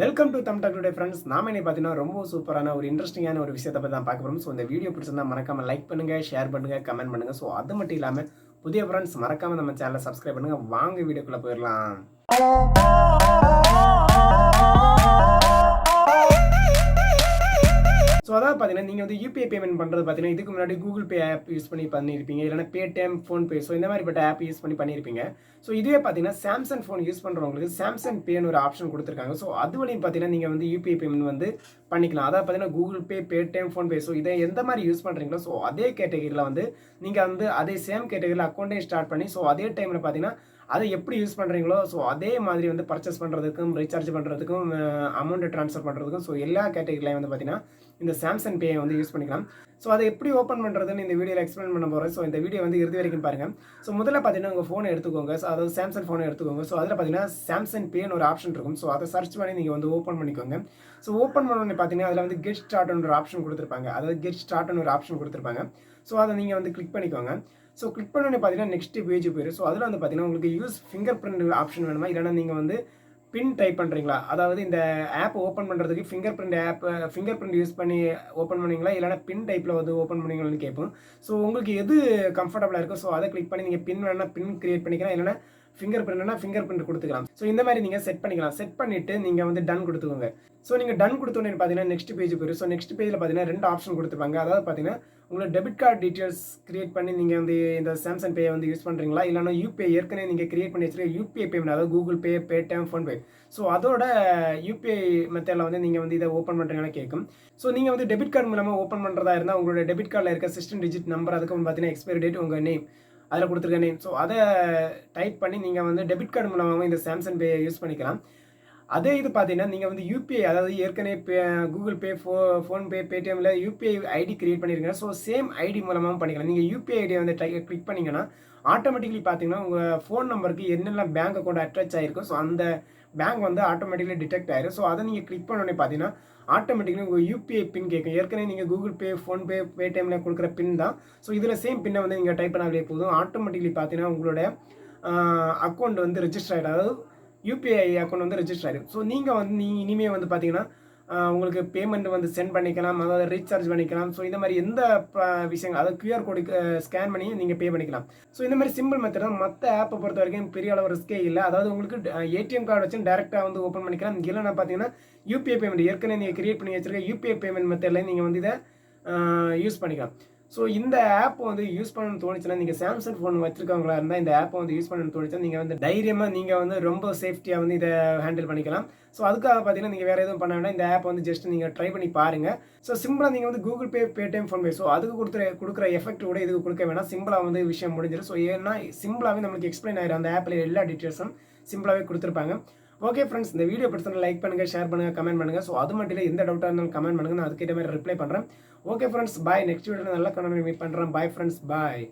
Welcome to தம் talk today friends. நாம இன்னைக்கு பார்த்தீங்கன்னா ரொம்ப சூப்பரான ஒரு இன்ட்ரெஸ்டிங்கான ஒரு விஷயத்தை பற்றி தான் பார்க்க போகிறோம். ஸோ இந்த வீடியோ பிடிச்சிருந்தா மறக்காம லைக் பண்ணுங்க, ஷேர் பண்ணுங்க, கமெண்ட் பண்ணுங்க. ஸோ அது மட்டும் இல்லாமல் புதிய ஃப்ரெண்ட்ஸ் மறக்காம நம்ம சேனலை சப்ஸ்கிரைப் பண்ணுங்க. வாங்க வீடியோக்குள்ள போயிடலாம். ஸோ அதாவது பார்த்தீங்கன்னா நீங்கள் வந்து யூபிஐ பேமெண்ட் பண்ணுறது பார்த்தீங்கன்னா இதுக்கு முன்னாடி கூகுள் பே ஆப் யூஸ் பண்ணி பண்ணியிருப்பீங்க, இல்லைனா பேடிஎம், ஃபோன்பே. ஸோ இந்த மாதிரிப்பட்ட ஆப் யூஸ் பண்ணி பண்ணியிருப்பீங்க. ஸோ இதுவே பார்த்தீங்கன்னா சாம்சங் ஃபோன் யூஸ் பண்ணுறவங்களுக்கு சாம்சங் பேன்னு ஒரு ஆப்ஷன் கொடுத்துருக்காங்க. ஸோ அது வழியும் பார்த்தீங்கன்னா நீங்கள் வந்து யூபிஐ பேமெண்ட் வந்து பண்ணிக்கலாம். அதாவது பார்த்தீங்கன்னா Google Pay, Paytm, PhonePe. So இதை எந்த மாதிரி யூஸ் பண்ணுறீங்களோ ஸோ அதே கேட்டகரியில் வந்து நீங்கள் வந்து அதே சேம் கேட்டகரியில் அக்கௌண்ட்டையும் ஸ்டார்ட் பண்ணி ஸோ அதே டைமில் பார்த்தீங்கன்னா அதை எப்படி யூஸ் பண்ணுறீங்களோ ஸோ அதே மாதிரி வந்து பர்ச்சேஸ் பண்ணுறதுக்கும், ரீசார்ஜ் பண்ணுறதுக்கும், அமௌண்ட்டை ட்ரான்ஸ்ஃபர் பண்ணுறதுக்கும் ஸோ எல்லா கேட்டகரியிலையும் வந்து பார்த்தீங்கன்னா இந்த சாம்சங் பேயை வந்து யூஸ் பண்ணிக்கலாம். ஸோ அதை எப்படி ஓப்பன் பண்ணுறதுன்னு இந்த வீடியோவில் எக்ஸ்பிளைன் பண்ண போகிறேன். ஸோ இந்த வீடியோ வந்து இறுதி வரைக்கும் பாருங்கள். ஸோ முதல்ல பார்த்தீங்கன்னா உங்கள் ஃபோனை எடுத்துக்கோங்க. ஸோ அதாவது சாம்சங் ஃபோனை எடுத்துக்கோங்க. ஸோ அதில் பார்த்தீங்கன்னா சாம்சங் பேன்னு ஒரு ஆப்ஷன் இருக்கும். ஸோ அதை சர்ச் பண்ணி நீங்கள் வந்து ஓப்பன் பண்ணிக்கோங்க. ஸோ ஓப்பன் பண்ணோன்னே பார்த்தீங்கன்னா அதில் வந்து கெட் ஸ்டார்ட்னு ஒரு ஆப்ஷன் கொடுத்துருப்பாங்க. அதாவது கெட் ஸ்டார்ட்னு ஒரு ஆப்ஷன் கொடுத்துருப்பாங்க. ஸோ அதை நீங்கள் வந்து கிளிக் பண்ணிக்கோங்க. ஸோ கிளிக் பண்ணோன்னே பார்த்தீங்கன்னா நெக்ஸ்ட் பேஜ் போயிடும். ஸோ அதில் வந்து பார்த்தீங்கன்னா உங்களுக்கு யூஸ் ஃபிங்கர் பிரிண்ட் ஆப்ஷன் வேணுமா, இல்லைனா நீங்கள் வந்து பின் டைப் பண்ணுறீங்களா, அதாவது இந்த ஆப் ஓப்பன் பண்ணுறதுக்கு ஃபிங்கர் பிரிண்ட் யூஸ் பண்ணி ஓப்பன் பண்ணுவீங்களா, இல்லைனா பின் டைப்பில் வந்து ஓப்பன் பண்ணுவீங்களான்னு கேட்போம். ஸோ உங்களுக்கு எது கம்ஃபர்டபுளாக இருக்கோ ஸோ அதை கிளிக் பண்ணி நீங்கள் பின் வேணா பின் கிரியேட் பண்ணிக்கலாம், இல்லைனா ஃபிங்கர் பிரிண்ட் கொடுத்துக்கலாம். ஸோ இந்த மாதிரி நீங்கள் செட் பண்ணிக்கலாம். செட் பண்ணிவிட்டு நீங்கள் வந்து டன் கொடுத்துக்கோங்க. ஸோ நீங்கள் டன் கொடுத்தோன்னே பார்த்தீங்கன்னா நெக்ஸ்ட் பேஜ் போயிடும். ஸோ நெக்ஸ்ட் பேஜில் பார்த்தீங்கன்னா 2 ஆப்ஷன் கொடுத்துருப்பாங்க. அதாவது பார்த்தீங்கன்னா உங்களோட டெபிட் கார்டு டீட்டெயில்ஸ் கிரியேட் பண்ணி நீங்கள் வந்து இந்த சாம்சங் பேயை வந்து யூஸ் பண்ணுறீங்களா, இல்லைனா யூபிஐ ஏற்கனவே நீங்கள் கிரியேட் பண்ணி வச்சுருக்க யூபிஐ பேமெண்ட், அதாவது Google Pay, Paytm, PhonePe. So அதோட யூபிஐ மெத்தடில் வந்து நீங்கள் வந்து இதை ஓப்பன் பண்ணுறீங்கன்னா கேட்கும். ஸோ நீங்கள் வந்து டெபிட் கார்டு மூலமாக ஓப்பன் பண்ணுறதா இருந்தால் உங்களோட டெபிட் கார்டில் இருக்க 16 டிஜிட் நம்பர், அதுக்கு பார்த்தீங்கன்னா எக்ஸ்பைரி டேட், உங்கள் நேம், அதில் கொடுத்துருக்க நேம். ஸோ அதை டைப் பண்ணி நீங்கள் வந்து டெபிட் கார்டு மூலமாக இந்த சாம்சங் பேயை யூஸ் பண்ணிக்கலாம். அதே இது பார்த்தீங்கன்னா நீங்கள் வந்து யூபிஐ, அதாவது ஏற்கனவே கூகுள் பே, ஃபோன்பே, பேடிஎம்ல யூபிஐ ஐடி கிரியேட் பண்ணியிருக்கீங்க. ஸோ சேம் ஐடி மூலமாகவும் பண்ணிக்கலாம். நீங்கள் யூபிஐ ஐடியை வந்து கிளிக் பண்ணிங்கன்னா ஆட்டோமேட்டிக்லி பார்த்தீங்கன்னா உங்கள் ஃபோன் நம்பருக்கு என்னெல்லாம் பேங்க் அக்கௌண்ட் அட்டாச் ஆகிருக்கும் ஸோ அந்த பேங்க் வந்து ஆட்டோமேட்டிக்லி டிடெக்ட் ஆயிரும். ஸோ அதை நீங்கள் கிளிக் பண்ணோடனே பார்த்தீங்கன்னா ஆட்டோமேட்டிக்லி உங்கள் யூபிஐ பின் கேட்கும். ஏற்கனவே நீங்கள் கூகுள் பே, ஃபோன்பே, பேடிஎம்ல கொடுக்குற பின் தான். ஸோ இதில் சேம் பின்னை வந்து நீங்கள் டைப் பண்ணாலே போதும். ஆட்டோமேட்டிக்லி பார்த்தீங்கன்னா உங்களோட அக்கௌண்ட் வந்து ரெஜிஸ்டர் ஆகிடும். அதாவது யூபிஐ அக்கௌண்ட் வந்து ரெஜிஸ்டர் ஆகிடும். ஸோ நீங்கள் வந்து இனிமேல் வந்து பார்த்தீங்கன்னா உங்களுக்கு பேமெண்ட் வந்து சென்ட் பண்ணிக்கலாம், அதாவது ரீசார்ஜ் பண்ணிக்கலாம். ஸோ இந்த மாதிரி எந்த விஷயங்கள், அதாவது கியூஆர் கோடு ஸ்கேன் பண்ணி நீங்கள் பே பண்ணிக்கலாம். ஸோ இந்த மாதிரி சிம்பிள் மெத்தட் தான். மற்ற ஆப்பை பொறுத்த வரைக்கும் பெரிய அளவு ரிஸ்கே இல்லை. அதாவது உங்களுக்கு ஏடிஎம் கார்டு வச்சு டேரெக்டாக வந்து ஓப்பன் பண்ணிக்கலாம். இல்லைன்னா பார்த்தீங்கன்னா யூபிஐ பேமெண்ட் ஏற்கனவே நீங்கள் கிரியேட் பண்ணி வச்சிருக்க யூபிஐ பேமெண்ட் மெத்தடில் நீங்கள் வந்து இதை யூஸ் பண்ணிக்கலாம். ஸோ இந்த ஆப் வந்து யூஸ் பண்ணணும்னு தோணுச்சுன்னா, நீங்கள் சாம்சங் ஃபோன் வச்சிருக்கவங்களா இருந்தால் இந்த ஆப்பை வந்து யூஸ் பண்ணணும்னு தோணுச்சுன்னா நீங்கள் வந்து தைரியமாக நீங்கள் வந்து ரொம்ப சேஃப்டியாக வந்து இதை ஹேண்டில் பண்ணிக்கலாம். ஸோ அதுக்காக பார்த்தீங்கன்னா நீங்கள் வேறு எதுவும் பண்ண வேண்டாம். இந்த ஆப் வந்து ஜஸ்ட் நீங்கள் ட்ரை பண்ணி பாருங்கள். ஸோ சிம்பிளாக நீங்கள் வந்து Google Pay, Paytm, PhonePe so அதுக்கு கொடுக்குற எஃபெக்ட் கூட இதுக்கு கொடுக்க வேணாம். சிம்பிளாக வந்து விஷயம் முடிஞ்சிடும். ஸோ ஏன்னா சிம்பிளாகவே நம்மளுக்கு எக்ஸ்பிளைன் ஆயிடும். அந்த ஆப்பில் எல்லா டீட்டெயில்ஸும் சிம்பிளாகவே கொடுத்துருப்பாங்க. ஓகே ஃப்ரெண்ட்ஸ், இந்த வீடியோ பிடிச்சா லைக் பண்ணுங்கள், ஷேர் பண்ணுங்கள், கமெண்ட் பண்ணுங்கள். ஸோ அது மட்டும் இல்லை, எந்த டவுட்டாக இருந்தாலும் கமெண்ட் பண்ணுங்கள், நான் அதுக்கேற்ற மாதிரி ரிப்ளை பண்ணுறேன். ஓகே ஃப்ரெண்ட்ஸ், பாய். நெக்ஸ்ட் வீடியோவில் நல்ல கமெண்ட் மீட் பண்ணுறேன். பாய் ஃப்ரெண்ட்ஸ், பாய்.